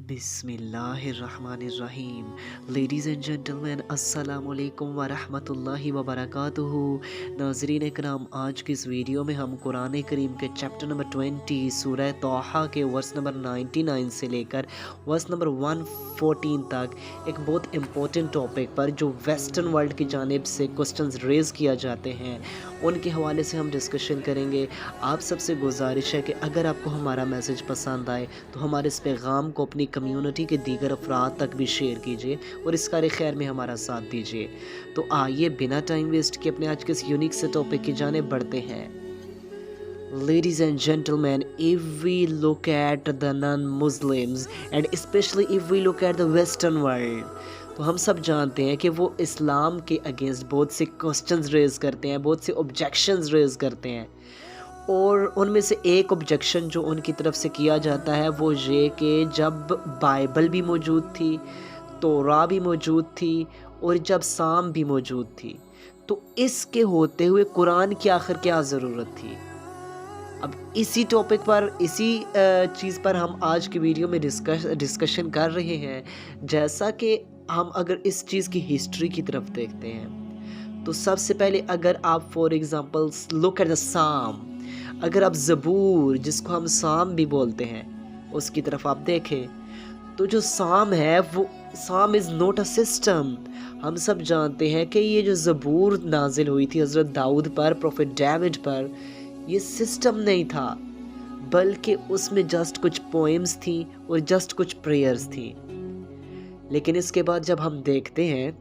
बिस्मिल्लाहिर्रहमानिर्रहीम। Ladies and gentleman, अस्सलामु अलैकुम वरहमतुल्लाहि वबरकातुहू। नाज़रीन इकराम, आज की इस वीडियो में हम कुरान करीम के चैप्टर नंबर 20 सूरह तौहा के वर्स नंबर 99 से लेकर वर्स नंबर 114 तक एक बहुत इम्पोर्टेंट टॉपिक पर जो वेस्टर्न वर्ल्ड की जानिब से क्वेश्चंस रेज़ किया जाते हैं उनके हवाले से हम डिस्कशन करेंगे। आप सबसे गुजारिश है कि अगर आपको हमारा मैसेज पसंद आए तो हमारे इस पैगाम को अपनी कम्युनिटी के दीगर अफराद तक भी शेयर कीजिए और इस कार खैर में हमारा साथ दीजिए। तो आइए बिना टाइम वेस्ट किए अपने आज के इस यूनिक से टॉपिक की जानिब बढ़ते हैं। Ladies and gentlemen, if we look at the non-Muslims and especially if we look at the Western world, तो हम सब जानते हैं कि वो इस्लाम के अगेंस्ट बहुत से क्वेश्चंस रेज करते हैं, बहुत से ऑब्जेक्शंस रेज करते हैं। और उनमें से एक ऑब्जेक्शन जो उनकी तरफ से किया जाता है वो ये कि जब बाइबल भी मौजूद थी, तौरा भी मौजूद थी और जब साम भी मौजूद थी, तो इसके होते हुए कुरान की आखिर क्या ज़रूरत थी। अब इसी टॉपिक पर, इसी चीज़ पर हम आज की वीडियो में डिस्कशन कर रहे हैं। जैसा कि हम अगर इस चीज़ की हिस्ट्री की तरफ देखते हैं तो सबसे पहले अगर आप for example look at the साम, अगर आप ज़बूर जिसको हम साम भी बोलते हैं उसकी तरफ आप देखें तो जो साम है वो साम इज़ नॉट अ सिस्टम। हम सब जानते हैं कि ये जो ज़बूर नाजिल हुई थी हज़रत दाऊद पर, प्रोफेट डेविड पर, ये सिस्टम नहीं था बल्कि उसमें जस्ट कुछ पोएम्स थी और जस्ट कुछ प्रेयर्स थी। लेकिन इसके बाद जब हम देखते हैं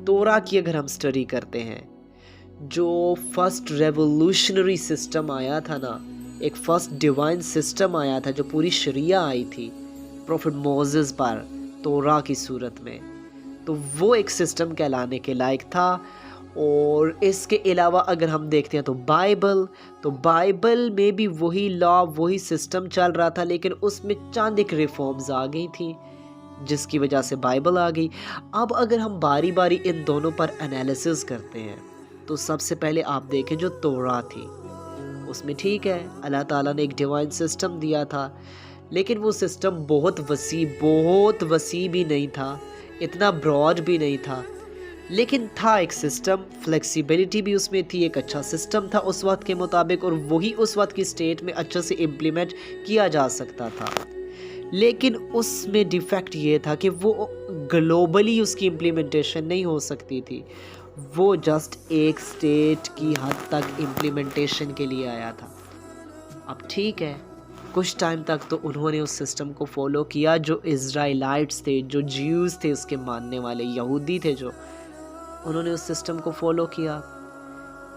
तौरा की, अगर हम स्टडी करते हैं, जो फर्स्ट रेवोल्यूशनरी सिस्टम आया था ना, एक फर्स्ट डिवाइन सिस्टम आया था जो पूरी शरिया आई थी प्रोफेट मोसेस पर तौरा की सूरत में, तो वो एक सिस्टम कहलाने के लायक था। और इसके अलावा अगर हम देखते हैं तो बाइबल में भी वही लॉ, वही सिस्टम चल रहा था, लेकिन उसमें चंद एक रिफॉर्म्स आ गई थी जिसकी वजह से बाइबल आ गई। अब अगर हम बारी बारी इन दोनों पर एनालिसिस करते हैं तो सबसे पहले आप देखें जो तौरा थी उसमें, ठीक है, अल्लाह ताला ने एक डिवाइन सिस्टम दिया था, लेकिन वो सिस्टम बहुत वसी भी नहीं था, इतना ब्रॉड भी नहीं था, लेकिन था एक सिस्टम, फ्लेक्सिबिलिटी भी उसमें थी, एक अच्छा सिस्टम था उस वक्त के मुताबिक, और वही उस वक्त की स्टेट में अच्छे से इम्प्लीमेंट किया जा सकता था। लेकिन उसमें डिफेक्ट ये था कि वो ग्लोबली उसकी इम्प्लीमेंटेशन नहीं हो सकती थी, वो जस्ट एक स्टेट की हद तक इम्प्लीमेंटेशन के लिए आया था। अब ठीक है, कुछ टाइम तक तो उन्होंने उस सिस्टम को फॉलो किया, जो इज़राइलाइट्स थे, जो ज्यूज़ थे, उसके मानने वाले यहूदी थे, जो उन्होंने उस सिस्टम को फॉलो किया।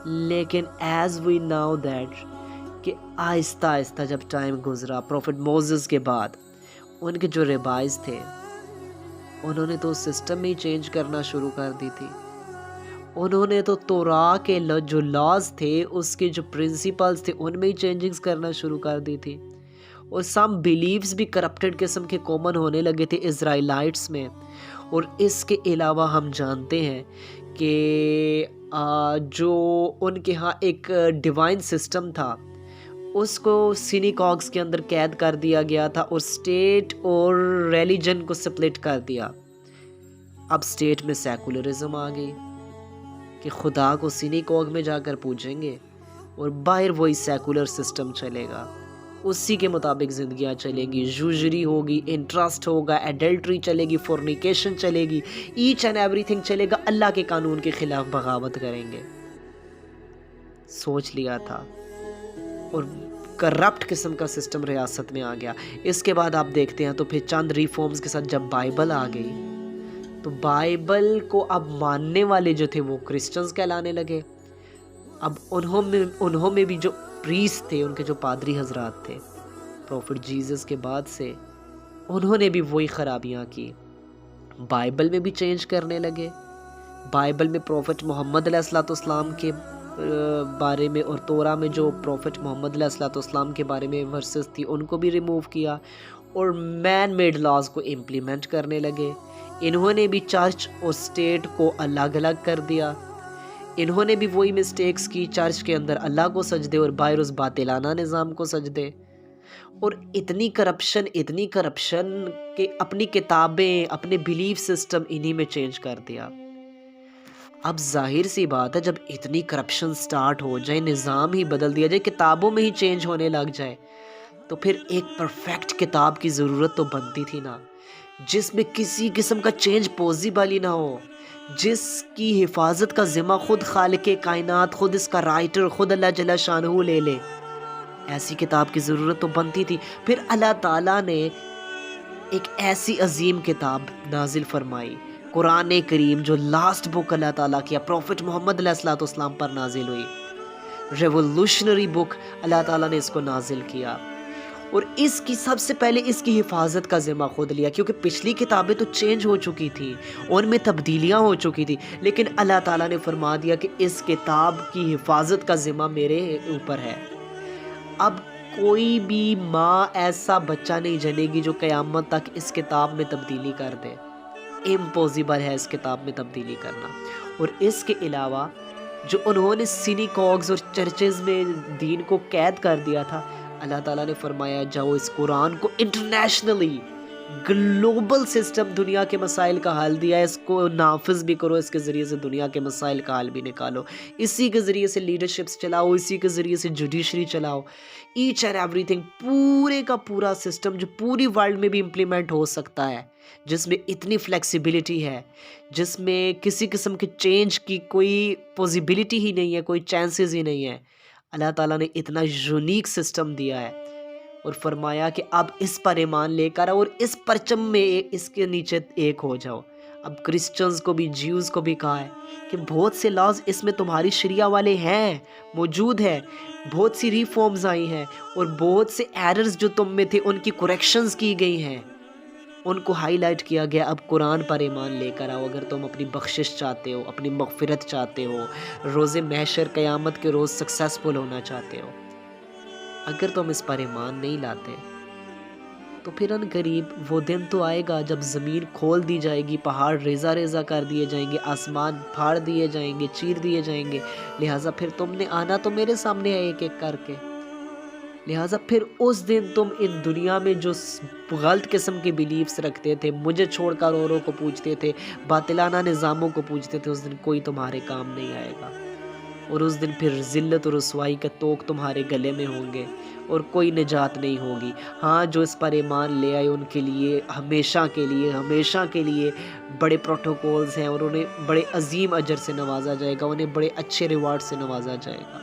लेकिन एज वी नाउ दैट कि आहिस्ता आहिस्ता जब टाइम गुजरा, प्रोफेट मोसेस के बाद उनके जो रेबाइज थे उन्होंने तो सिस्टम में ही चेंज करना शुरू कर दी थी। उन्होंने तो तौरा के जो लॉज थे, उसके जो प्रिंसिपल्स थे, उनमें ही चेंजिंग्स करना शुरू कर दी थी। और सम बिलीव्स भी करप्टेड किस्म के कॉमन होने लगे थे इज़राइलाइट्स में। और इसके अलावा हम जानते हैं कि जो उनके यहाँ एक डिवाइन सिस्टम था उसको सिनेगॉग्स के अंदर कैद कर दिया गया था और स्टेट और रिलीजन को स्प्लिट कर दिया। अब स्टेट में सेकुलरिज्म आ गई कि खुदा को सिनेगॉग में जाकर पूजेंगे और बाहर वही सेकुलर सिस्टम चलेगा, उसी के मुताबिक ज़िंदगियाँ चलेगी, यूजरी होगी, इंटरेस्ट होगा, एडल्ट्री चलेगी, फोर्निकेशन चलेगी, ईच एंड एवरीथिंग चलेगा, अल्लाह के कानून के ख़िलाफ़ बगावत करेंगे। सोच लिया था और करप्ट किस्म का सिस्टम रियासत में आ गया। इसके बाद आप देखते हैं तो फिर चंद रिफॉर्म्स के साथ जब बाइबल आ गई तो बाइबल को अब मानने वाले जो थे वो क्रिश्चियंस कहलाने लगे। अब उन्होंने भी जो प्रीस्ट थे, उनके जो पादरी हजरात थे प्रोफेट जीसस के बाद से, उन्होंने भी वही खराबियां की, बाइबल में भी चेंज करने लगे। बाइबल में प्रोफेट मोहम्मद अलैहिस्सलाम के बारे में और तौरा में जो प्रोफेट मोहम्मद अलैहिस्सलाम के बारे में वर्सेस थी उनको भी रिमूव किया और मैन मेड लॉज को इम्प्लीमेंट करने लगे। इन्होंने भी चर्च और स्टेट को अलग अलग कर दिया। इन्होंने भी वही मिस्टेक्स की, चर्च के अंदर अल्लाह को सजदे और बाहर उस बातिलाना निज़ाम को सजदे। اور اتنی کرپشن کہ اپنی کتابیں اپنے بیلیف سسٹم انہی میں چینج کر دیا۔ اب ظاہر سی بات ہے جب اتنی کرپشن سٹارٹ ہو جائے، نظام ہی بدل دیا جائے، کتابوں میں ہی چینج ہونے لگ جائے، تو پھر ایک پرفیکٹ کتاب کی ضرورت تو بنتی تھی نا، جس میں کسی قسم کا چینج پوزیبل ہی نہ ہو، جس کی حفاظت کا ذمہ خود خالق کائنات، خود اس کا رائٹر، خود اللہ جل شانہ لے لے۔ ایسی کتاب کی ضرورت تو بنتی تھی۔ پھر اللہ تعالیٰ نے ایک ایسی عظیم کتاب نازل فرمائی، قرآن کریم، جو لاسٹ بک اللہ تعالیٰ کیا پروفٹ محمد علیہ السلام پر نازل ہوئی، ریولوشنری بک اللہ تعالیٰ نے اس کو نازل کیا، اور اس کی سب سے پہلے اس کی حفاظت کا ذمہ خود لیا، کیونکہ پچھلی کتابیں تو چینج ہو چکی تھی، ان میں تبدیلیاں ہو چکی تھی، لیکن اللہ تعالیٰ نے فرما دیا کہ اس کتاب کی حفاظت کا ذمہ میرے اوپر ہے۔ اب کوئی بھی ماں ایسا بچہ نہیں جنے گی جو قیامت تک اس کتاب میں تبدیلی کر دے، امپوسیبل ہے اس کتاب میں تبدیلی کرنا۔ اور اس کے علاوہ جو انہوں نے سینیگوگز اور چرچز میں دین کو قید کر دیا تھا، اللہ تعالیٰ نے فرمایا جاؤ اس قرآن کو انٹرنیشنلی گلوبل سسٹم دنیا کے مسائل کا حل دیا ہے، اس کو نافذ بھی کرو، اس کے ذریعے سے دنیا کے مسائل کا حل بھی نکالو، اسی کے ذریعے سے لیڈرشپس چلاؤ، اسی کے ذریعے سے جوڈیشری چلاؤ، ایچ اینڈ ایوری تھنگ، پورے کا پورا سسٹم جو پوری ورلڈ میں بھی امپلیمنٹ ہو سکتا ہے، جس میں اتنی فلیکسیبلٹی ہے، جس میں کسی قسم کے چینج کی کوئی پوسیبلٹی ہی نہیں ہے، کوئی چانسز ہی نہیں ہے۔ اللہ تعالیٰ نے اتنا یونیک سسٹم دیا ہے اور فرمایا کہ اب اس پر ایمان لے کر اور اس پرچم میں اس کے نیچے ایک ہو جاؤ۔ اب کرسچنز کو بھی، جیوز کو بھی کہا ہے کہ بہت سے لاز اس میں تمہاری شریعہ والے ہیں، موجود ہے، بہت سی ریفارمز آئی ہیں، اور بہت سے ایررز جو تم میں تھے ان کی کریکشنز کی گئی ہیں، ان کو ہائی لائٹ کیا گیا۔ اب قرآن پر ایمان لے کر آؤ اگر تم اپنی بخشش چاہتے ہو، اپنی مغفرت چاہتے ہو، روز محشر قیامت کے روز سکسیسفل ہونا چاہتے ہو۔ اگر تم اس پر ایمان نہیں لاتے تو پھر ان قریب وہ دن تو آئے گا جب زمین کھول دی جائے گی، پہاڑ ریزہ ریزہ کر دیے جائیں گے، آسمان پھاڑ دیے جائیں گے، چیر دیے جائیں گے، لہٰذا پھر تم نے آنا تو میرے سامنے ہے ایک ایک کر کے، لہٰذا پھر اس دن تم ان دنیا میں جو غلط قسم کے بیلیفز رکھتے تھے، مجھے چھوڑ کر اوروں کو پوچھتے تھے، باطلانہ نظاموں کو پوچھتے تھے، اس دن کوئی تمہارے کام نہیں آئے گا، اور اس دن پھر ذلت اور رسوائی کا طوق تمہارے گلے میں ہوں گے اور کوئی نجات نہیں ہوگی۔ ہاں جو اس پر ایمان لے آئے ان کے لیے ہمیشہ کے لیے بڑے پروٹوکولز ہیں، اور انہیں بڑے عظیم اجر سے نوازا جائے گا، انہیں بڑے اچھے ریوارڈ سے نوازا جائے گا۔